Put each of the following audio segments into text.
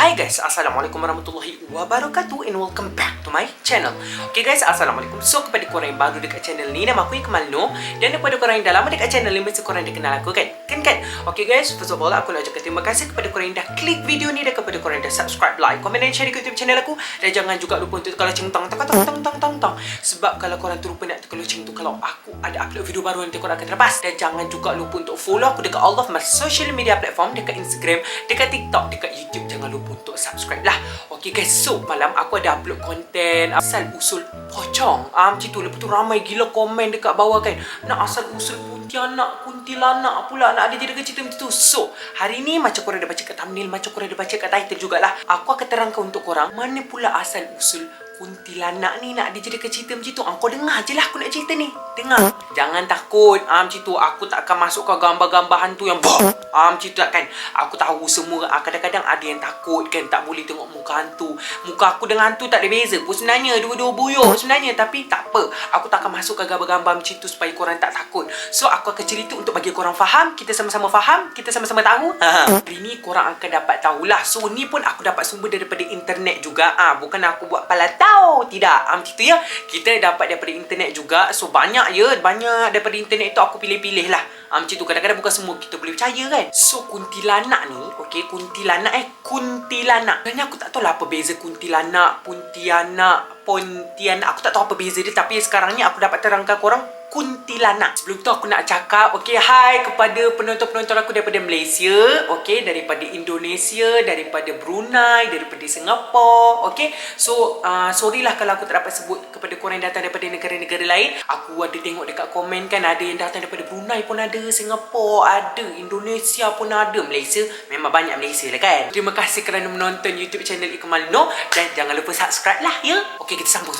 Hai guys, Assalamualaikum warahmatullahi wabarakatuh and welcome back to my channel. Okay guys, Assalamualaikum. So kepada korang yang baru dekat channel ni, nama aku Ikmal Noor. Dan kepada korang yang dah lama dekat channel ni, mesti korang dah kenal aku kan? Kan? Okay guys, first of all aku nak ucapkan terima kasih kepada korang yang dah klik video ni, dan kepada korang yang dah subscribe, like, komen dan share di YouTube channel aku. Dan jangan juga lupa untuk tekan lonceng tang. Sebab kalau korang terlupa nak tekan lonceng tu, kalau aku ada upload video baru, nanti korang akan terlepas. Dan jangan juga lupa untuk follow aku dekat all of my social media platform, dekat Instagram, dekat TikTok, dekat YouTube. Jangan lupa untuk subscribe lah. Okay guys, so malam aku ada upload konten asal usul pocong. Macam tu. Lepas tu ramai gila komen dekat bawah kan, nak asal usul Pontianak, kuntilanak pula, nak ada jadi cerita macam tu. So hari ni macam korang dah baca kat thumbnail, macam korang dah baca kat title jugalah, aku akan terangkan untuk korang mana pula asal usul kuntilanak ni nak dijadikan cerita macam tu. Kau dengar je lah aku nak cerita ni. Dengar. Jangan takut. Macam tu. Aku tak akan masuk ke gambar-gambar hantu yang macam tu kan. Aku tahu semua. Kadang-kadang ada yang takut kan, tak boleh tengok muka hantu. Muka aku dengan hantu tak ada beza pun sebenarnya. Dua-dua buyuk sebenarnya. Tapi tak apa. Aku tak akan masuk ke gambar-gambar macam tu supaya korang tak takut. So aku akan cerita untuk bagi korang faham. Kita sama-sama faham. Kita sama-sama tahu. Hari ni korang akan dapat tahulah. So ni pun aku dapat sumber daripada internet juga. Bukan aku buat palata. Tidak, macam tu ya. Kita dapat daripada internet juga. So banyak daripada internet tu aku pilih-pilih lah. Macam tu, kadang-kadang bukan semua kita boleh percaya kan. So kuntilanak ni, okay, kuntilanak. Sebenarnya aku tak tahu lah apa beza kuntilanak, pontianak. Aku tak tahu apa beza dia. Tapi sekarang ni aku dapat terangkan korang kuntilanak. Sebelum tu aku nak cakap, okay, hai kepada penonton-penonton aku daripada Malaysia, okay, daripada Indonesia, daripada Brunei, daripada Singapura, okay. So sorry lah kalau aku tak dapat sebut kepada korang yang datang daripada negara-negara lain. Aku ada tengok dekat komen kan, ada yang datang daripada Brunei pun ada, Singapura ada, Indonesia pun ada, Malaysia memang banyak Malaysia lah kan. Terima kasih kerana menonton YouTube channel Ikmal Noor, dan jangan lupa subscribe lah ya. Okay, kita sambung.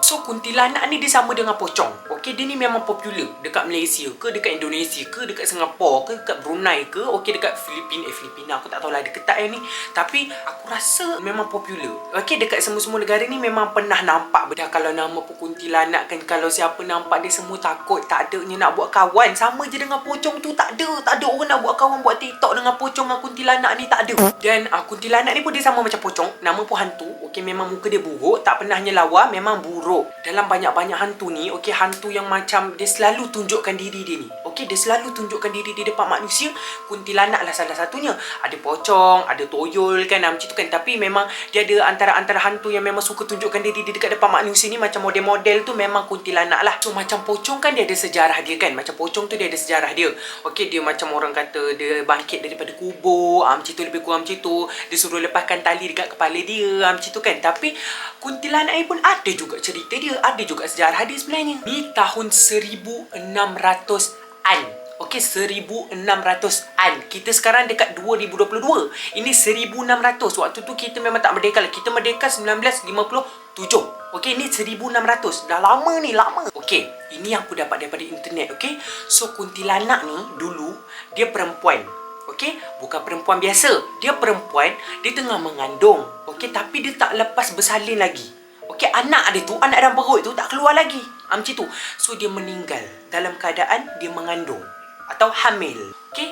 So kuntilanak ni dia sama dengan pocong. Okay, dia ni memang popular dekat Malaysia ke, dekat Indonesia ke, dekat Singapura ke, dekat Brunei ke, okey, dekat Filipina aku tak tahulah ada ke tak ni, tapi aku rasa memang popular. Okey, dekat semua-semua negara ni memang pernah nampak benda. Kalau nama pun kuntilanak kan, kalau siapa nampak dia semua takut, tak adanya nak buat kawan. Sama je dengan pocong tu, tak ada orang nak buat kawan, buat TikTok dengan pocong dengan kuntilanak ni, tak ada. Dan kuntilanak ni pun dia sama macam pocong, nama pun hantu. Okey, memang muka dia buruk, tak pernah nyelawa, memang buruk. Dalam banyak-banyak hantu ni, okey, hantu yang macam dia selalu tunjukkan diri dia ni. Okey, dia selalu tunjukkan diri di depan manusia. Kuntilanak lah salah satunya. Ada pocong, ada toyol kan, macam tu kan. Tapi memang dia ada antara hantu yang memang suka tunjukkan diri di dekat depan manusia ni. Macam model-model tu memang kuntilanak lah. So macam pocong kan dia ada sejarah dia kan. Macam pocong tu dia ada sejarah dia. Okey, dia macam orang kata dia bangkit daripada kubur, macam tu, lebih kurang macam tu. Dia suruh lepaskan tali dekat kepala dia, macam tu kan. Tapi kuntilanak ni pun ada juga cerita dia, ada juga sejarah dia sebenarnya. Ni tahun 1600-an. Okey, 1600-an. Kita sekarang dekat 2022. Ini 1600. Waktu tu kita memang tak merdeka lah. Kita merdeka 1957. Okey, ni 1600. Dah lama ni, lama. Okey, ini aku dapat daripada internet, okey. So kuntilanak ni dulu dia perempuan. Okey, bukan perempuan biasa. Dia perempuan, dia tengah mengandung. Okey, tapi dia tak lepas bersalin lagi. Okey, anak dia tu, anak dalam perut tu tak keluar lagi. Macam tu. So dia meninggal dalam keadaan dia mengandung atau hamil. Okey,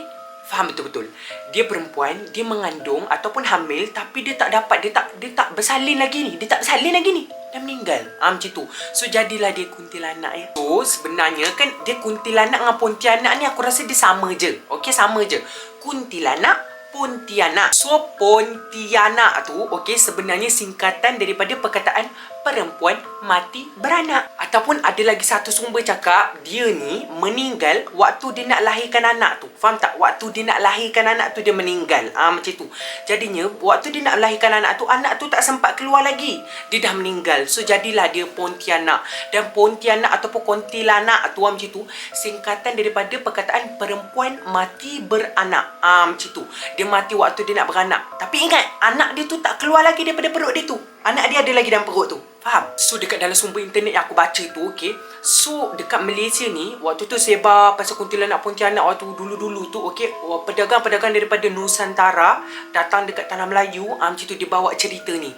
faham betul-betul. Dia perempuan, dia mengandung ataupun hamil, tapi dia tak dapat, dia tak bersalin lagi ni. Dia tak bersalin lagi ni. Dah meninggal. Macam tu. So jadilah dia kuntilanak ya. So sebenarnya kan dia kuntilanak dengan pontianak ni aku rasa dia sama je. Okey, sama je. Kuntilanak, Pontianak. So Pontianak tu, okey, sebenarnya singkatan daripada perkataan perempuan mati beranak. Ataupun ada lagi satu sumber cakap dia ni meninggal waktu dia nak lahirkan anak tu. Faham tak? Waktu dia nak lahirkan anak tu dia meninggal. Macam tu. Jadinya waktu dia nak lahirkan anak tu tak sempat keluar lagi. Dia dah meninggal. So jadilah dia Pontianak. Dan Pontianak ataupun kuntilanak tu macam tu singkatan daripada perkataan perempuan mati beranak. Macam tu. Dia mati waktu dia nak beranak. Tapi ingat, anak dia tu tak keluar lagi daripada perut dia tu. Anak dia ada lagi dalam perut tu. Faham? So dekat dalam sumber internet yang aku baca tu, okey. So dekat Malaysia ni, waktu tu sebar pasal kuntilanak Pontianak waktu dulu-dulu tu, okey. Pedagang-pedagang daripada Nusantara datang dekat Tanah Melayu, macam tu dia bawa cerita ni.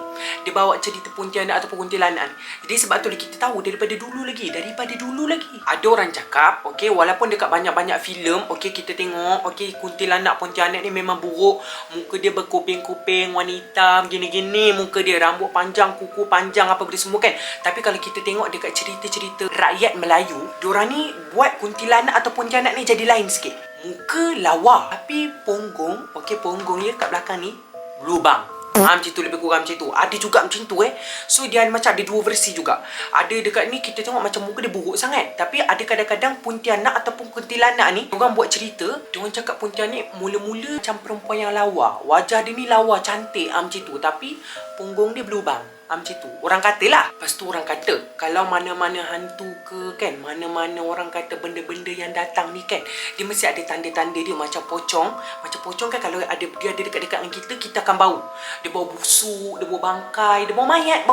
Dia bawa cerita Pontianak ataupun kuntilanak ni. Jadi sebab tu kita tahu daripada dulu lagi. Ada orang cakap, okey, walaupun dekat banyak-banyak filem, okey, kita tengok, okey, kuntilanak Pontianak ni memang buruk. Muka dia berkuping-kuping, warna hitam, gini-gini muka dia, rambut panjang, kuku panjang, apa benda semua kan. Tapi kalau kita tengok dekat cerita-cerita rakyat Melayu, diorang ni buat kuntilanak atau Pontianak ni jadi lain sikit. Muka lawa, tapi punggung, okey, punggung dia kat belakang ni lubang. Macam tu, lebih kurang macam tu. Ada juga macam tu So dia macam ada dua versi juga. Ada dekat ni kita tengok macam muka dia buruk sangat, tapi ada kadang-kadang Pontianak ataupun kuntilanak ni, orang buat cerita, diorang cakap Pontianak ni mula-mula macam perempuan yang lawa. Wajah dia ni lawa, cantik macam tu, tapi punggung dia berlubang. Macam tu orang kata lah. Lepas tu orang kata kalau mana-mana hantu ke kan, mana-mana orang kata benda-benda yang datang ni kan, dia mesti ada tanda-tanda dia macam pocong. Macam pocong kan, kalau dia ada dekat-dekat dengan kita akan bau. Dia bau busuk, dia bau bangkai, dia bau mayat.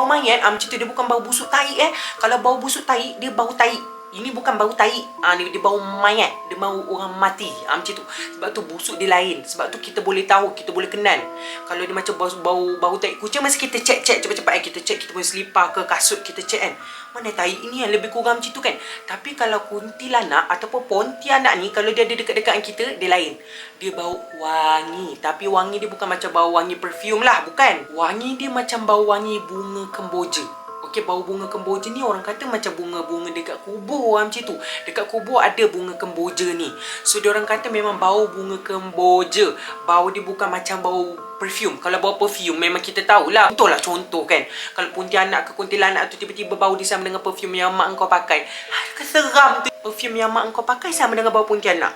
Macam tu, dia bukan bau busuk tai Kalau bau busuk tai, dia bau tai. Ini bukan bau tai. Dia bau mayat, dia bau orang mati. Macam tu. Sebab tu busuk dia lain. Sebab tu kita boleh tahu, kita boleh kenal. Kalau dia macam bau tai kucing, mesti kita check cepat-cepat kita check, kita punya selipar ke kasut, kita check kan. Mana tai ini yang lebih kurang macam tu kan. Tapi kalau kuntilanak ataupun Pontianak ni, kalau dia ada dekat-dekat kita, dia lain. Dia bau wangi. Tapi wangi dia bukan macam bau wangi perfume lah, bukan. Wangi dia macam bau wangi bunga kemboja. Okey, bau bunga kemboja ni orang kata macam bunga-bunga dekat kubur macam tu. Dekat kubur ada bunga kemboja ni. So dia orang kata memang bau bunga kemboja. Bau dia bukan macam bau perfume. Kalau bau perfume memang kita tahulah. Contoh kan. Kalau Pontianak ke kuntilanak tu tiba-tiba bau dia sama dengan perfume yang mak kau pakai. Keseram tu. Perfume yang mak kau pakai sama dengan bau Pontianak.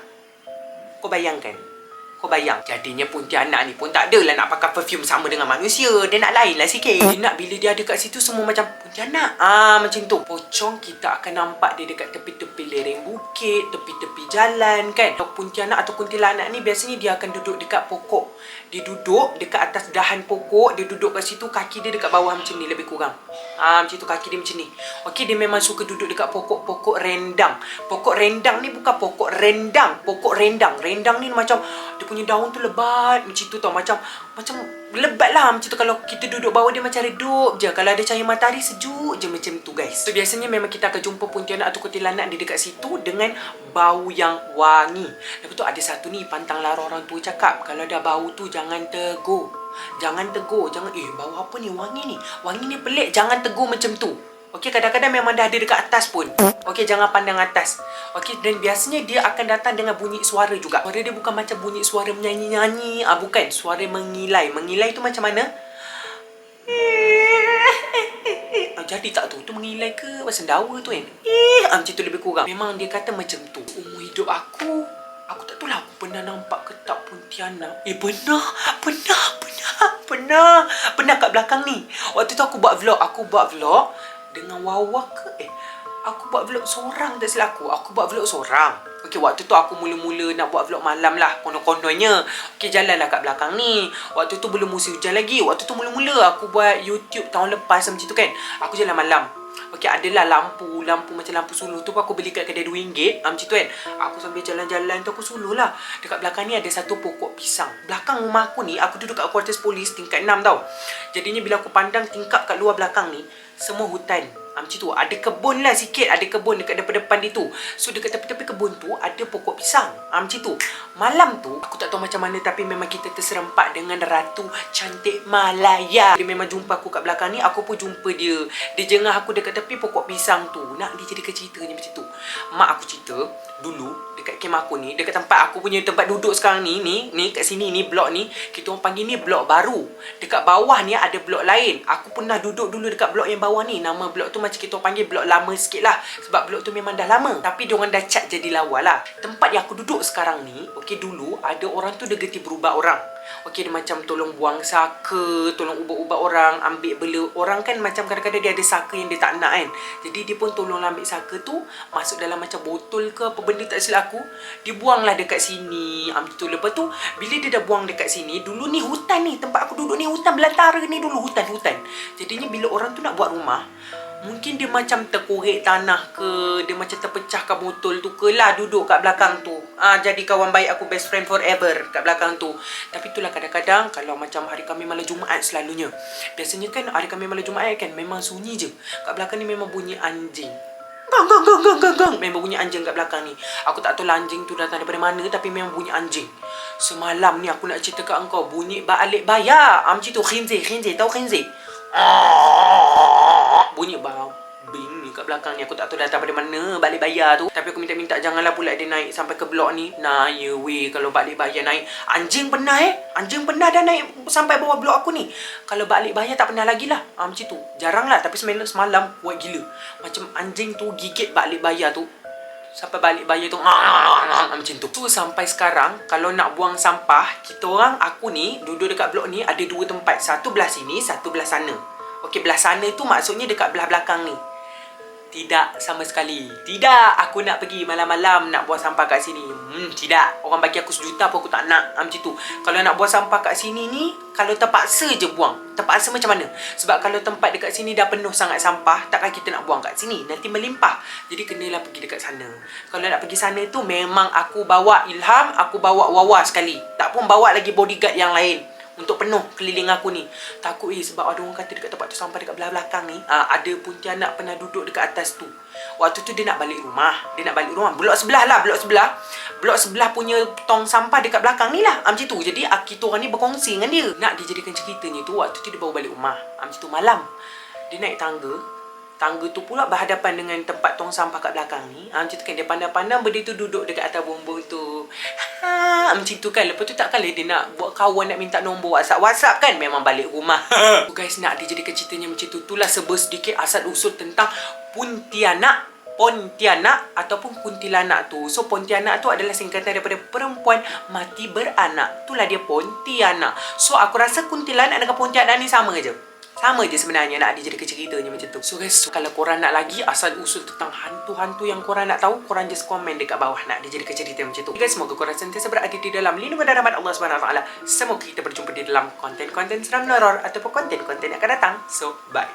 Kau bayangkan. Jadinya Pontianak ni pun tak adalah nak pakai perfume sama dengan manusia. Dia nak lain lah sikit. Dia nak bila dia ada kat situ semua macam Pontianak. Macam tu. Pocong kita akan nampak dia dekat tepi-tepi lereng bukit, tepi-tepi jalan kan. Pontianak atau kuntilanak ni biasanya dia akan duduk dekat pokok. Dia duduk dekat atas dahan pokok. Dia duduk kat situ, kaki dia dekat bawah macam ni lebih kurang. Macam tu, kaki dia macam ni. Okey, dia memang suka duduk dekat pokok-pokok rendang. Pokok rendang ni bukan pokok rendang. Pokok rendang. Rendang ni macam dia punya daun tu lebat macam tu tau. Macam lebat lah macam tu. Kalau kita duduk bawah dia macam redup je. Kalau ada cahaya matahari sejuk je macam tu guys. So biasanya memang kita akan jumpa Pontianak atau kuntilanak di dekat situ dengan bau yang wangi. Lepas tu ada satu ni pantang larang orang tua cakap, kalau dah bau tu jangan tegur. Jangan bau apa ni, wangi ni pelik, jangan tegur macam tu. Okey, kadang-kadang memang dah ada dekat atas pun. Okey, jangan pandang atas. Okey, dan biasanya dia akan datang dengan bunyi suara juga. Suara dia bukan macam bunyi suara menyanyi-nyanyi. Bukan, suara mengilai. Mengilai tu macam mana? Jadi tak tu mengilai ke macam dawa tu kan? Macam tu lebih kurang. Memang dia kata macam tu. Umur hidup aku tak tahu lah aku pernah nampak ke tak Pontianak. Pernah kat belakang ni. Waktu tu aku buat vlog dengan Wawa ke? Aku buat vlog seorang tak silap aku. Aku buat vlog seorang. Okey, waktu tu aku mula-mula nak buat vlog malam lah. Konon-kononnya. Okey, jalan lah kat belakang ni. Waktu tu belum musim hujan lagi. Waktu tu mula-mula aku buat YouTube tahun lepas macam tu kan. Aku jalan malam. Okey, adalah lampu macam lampu suluh tu pun aku beli kat kedai RM2 macam tu kan. Aku sambil jalan-jalan tu aku suluh lah. Dekat belakang ni ada satu pokok pisang. Belakang rumah aku ni, aku duduk kat kuartus polis tingkat 6 tau. Jadinya bila aku pandang tingkap kat luar belakang ni, semua hutan. Macam tu. Ada kebun lah sikit. Ada kebun dekat depan dia tu. So dekat tepi-tepi kebun tu ada pokok pisang. Macam tu. Malam tu aku tak tahu macam mana, tapi memang kita terserempak dengan Ratu Cantik Malaya. Dia memang jumpa aku kat belakang ni. Aku pun jumpa dia. Dia jengah aku dekat tepi pokok pisang tu. Nak dia jadikan ceritanya macam tu. Mak aku cerita dulu dekat kemah aku ni, dekat tempat aku punya tempat duduk sekarang ni kat sini ni, blok ni, kita orang panggil ni blok baru. Dekat bawah ni ada blok lain. Aku pernah duduk dulu dekat blok yang bawah ni. Nama blok tu macam kita orang panggil blok lama sikit lah. Sebab blok tu memang dah lama, tapi diorang dah cat jadi lawa lah. Tempat yang aku duduk sekarang ni, okey, dulu ada orang tu dia gerti berubat orang. Okey, dia macam tolong buang saka, tolong ubat-ubat orang, ambil bela orang kan. Macam kadang-kadang dia ada saka yang dia tak nak kan. Jadi dia pun tolong ambil saka tu, masuk dalam macam botol ke apa benda tak silap aku, dia buanglah dekat sini. Macam tu. Lepas tu bila dia dah buang dekat sini, dulu ni hutan ni, tempat aku duduk ni hutan belantara ni, dulu hutan. Jadinya bila orang tu nak buat rumah, mungkin dia macam terkorek tanah ke, dia macam terpecahkan botol tu ke lah duduk kat belakang tu. Jadi kawan baik aku, best friend forever kat belakang tu. Tapi itulah kadang-kadang kalau macam hari kami malam Jumaat selalunya. Biasanya kan hari kami malam Jumaat kan memang sunyi je. Kat belakang ni memang bunyi anjing. Gang, gang, gang, gang, gang, gang. Memang bunyi anjing kat belakang ni. Aku tak tahu lah anjing tu datang daripada mana, tapi memang bunyi anjing. Semalam ni aku nak cerita kat engkau, bunyi balik bayar. Macam tu, khinzir, tahu khinzir? Bunyi babi kat belakang ni. Aku tak tahu datang dari mana balik bayar tu. Tapi aku minta janganlah pula dia naik sampai ke blok ni. Nah, ya weh, kalau balik bayar naik. Anjing pernah Anjing pernah dah naik sampai bawah blok aku ni. Kalau balik bayar tak pernah lagi lah. Macam tu. Jarang lah. Tapi semalam kuat gila. Macam anjing tu gigit balik bayar tu. Sampai balik bayar tu macam tu. So sampai sekarang kalau nak buang sampah, kita orang, aku ni duduk dekat blok ni ada dua tempat. Satu belah sini, satu belah sana. Okey, belah sana tu maksudnya dekat belah belakang ni. Tidak sama sekali. Tidak. Aku nak pergi malam-malam nak buang sampah kat sini. Tidak. Orang bagi aku sejuta pun aku tak nak. Macam tu. Kalau nak buang sampah kat sini ni, kalau terpaksa je buang. Terpaksa macam mana? Sebab kalau tempat dekat sini dah penuh sangat sampah, takkan kita nak buang kat sini. Nanti melimpah. Jadi kenalah pergi dekat sana. Kalau nak pergi sana tu memang aku bawa Ilham, aku bawa Wawa sekali. Tak pun bawa lagi bodyguard yang lain. Untuk penuh keliling aku ni. Takut sebab ada orang kata dekat tempat tu sampah dekat belah belakang ni, ada Pontianak pernah duduk dekat atas tu. Waktu tu dia nak balik rumah. Blok sebelah lah, blok sebelah. Blok sebelah punya tong sampah dekat belakang ni lah. Macam tu. Jadi kita orang ni berkongsi dengan dia. Nak dijadikan ceritanya tu, waktu tu dia baru balik rumah. Macam tu malam. Dia naik tangga. Tangga tu pula berhadapan dengan tempat tong sampah kat belakang ni. Macam tu kan, dia pandang-pandang benda tu duduk dekat atas bumbung tu. Macam tu kan. Lepas tu takkanlah dia nak buat kawan, nak minta nombor WhatsApp kan. Memang balik rumah. So guys, nak dijadikan ceritanya macam tu. Itulah sedikit asal usul tentang Pontianak ataupun kuntilanak tu. So Pontianak tu adalah singkatan daripada perempuan mati beranak. Itulah dia Pontianak. So aku rasa kuntilanak dengan Pontianak ni sama je. Sama je sebenarnya nak dijadikan ceritanya macam tu. So guys, kalau korang nak lagi asal-usul tentang hantu-hantu yang korang nak tahu, korang just komen dekat bawah nak dijadikan cerita macam tu. Guys, semoga korang sentiasa berada di dalam lindungan dan rahmat Allah Subhanahu Wa Taala. Semoga kita berjumpa di dalam konten-konten seram horor ataupun konten-konten yang akan datang. So, bye.